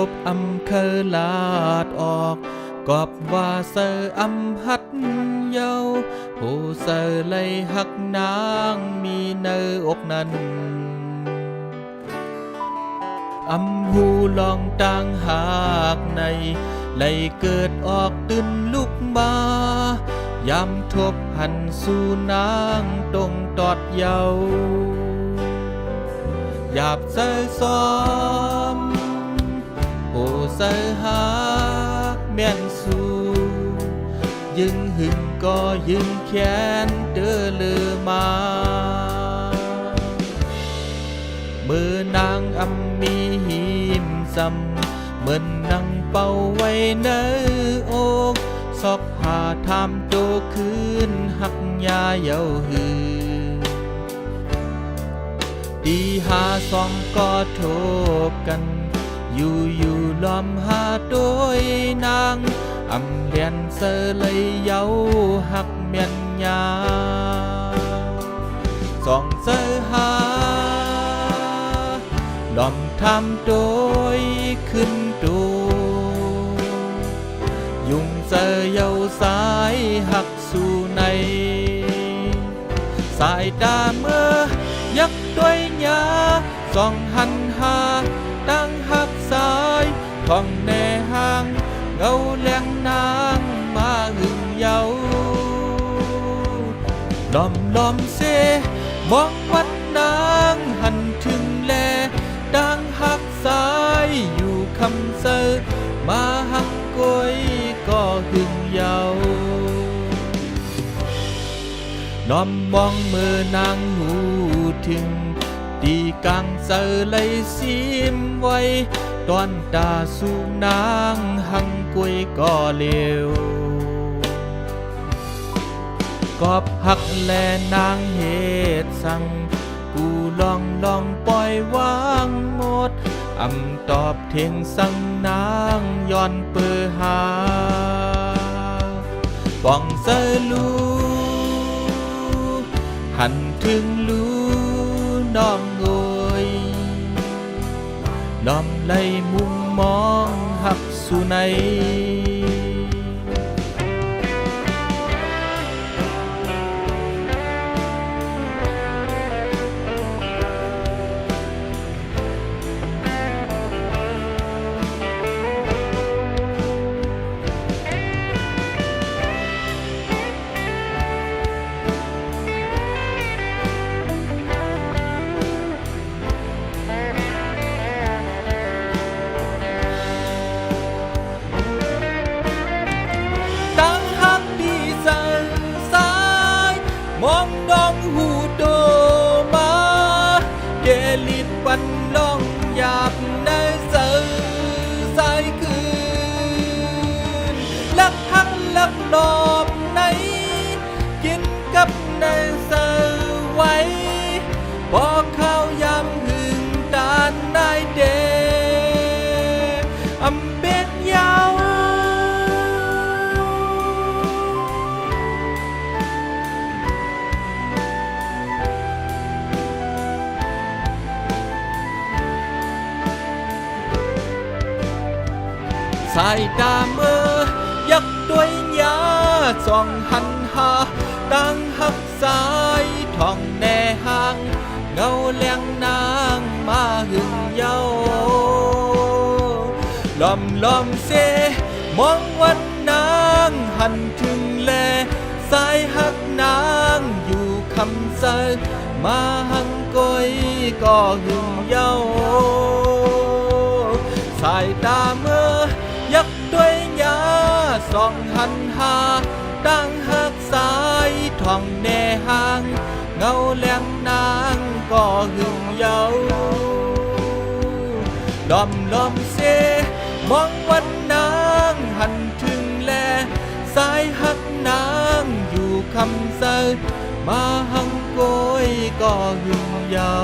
บอำเคอลาดออกกอบว่าเสออำหัดเยาโหเสอเลยหักนางมีเนออกนั้นอำหูลองต่างหากในไหลเกิดออกตื่นลุกมายามทบหันสู่นางตรงตอดเยาหยาบเสอซ้อมโอ้เสอหักแม่นสู่ยึงหึงก็ยึงแขนเด้อเลือมามือนางอำมีหิมซ้ำเหมือนนั่งเป่าไว้เนออกซอกหาทำโตคืนหักยาเยาหือตีหาสองก็โทบกันอยู่ล้อมหาโดยนางอำเลียนเสอเลยเยาหักเมียนยาสองเสอหาล้อมทำโดยขึ้นตูยุงเสอเยาสายหักสู่ในสายตาเมื่อยักด้วยยาสองหันหาตั้งหักสายท่องแน่ห่างเงาแรงนางมาหึงเยาล้อมเสมองวัดนางหันถึงแลตั้งหักสายอยู่คำเสอมาหักกอยก็หึงเยาน้อมมองมือนางหูถึงตีกังเสอเลยซิมไว้ตอนตาสู่นางหังกวยก็เลวกอบหักแลนางเหตุสั่งกูลองปล่อยวางหมดอำตอบเทงสั่งนางย้อนเปือหาป้องเสอลูหันถึงลูน้องโอยล้อมไล่มุมมองหักสู่ในมองน้องหูโดมาเกลิดวันลองหยาบในเสอสายคืนลักหักลักลอบในกินกับในเสอไว้บอกข้าวยำหึงตานนายเดอำเป็นยาวสายตาเมื่อยักด้วยยาส่องหันหาตั้งหักสายท่องแน่ห่างเงาแรงนางมาหึงเยาล้อมเสมองวันนางหันถึงแลสายหักนางอยู่คำเสอมาหังก้อยก็หึงเยาสายตาเมื่อยักด้วยยาส่องหันหาตั้งหักสายท่องแน่ห่างเงาแรงนางก็หึงเยาล้อมเสมองวันนางหันถึงแลสายหักนางอยู่คำเสอมาหังโกยก็หึงเยา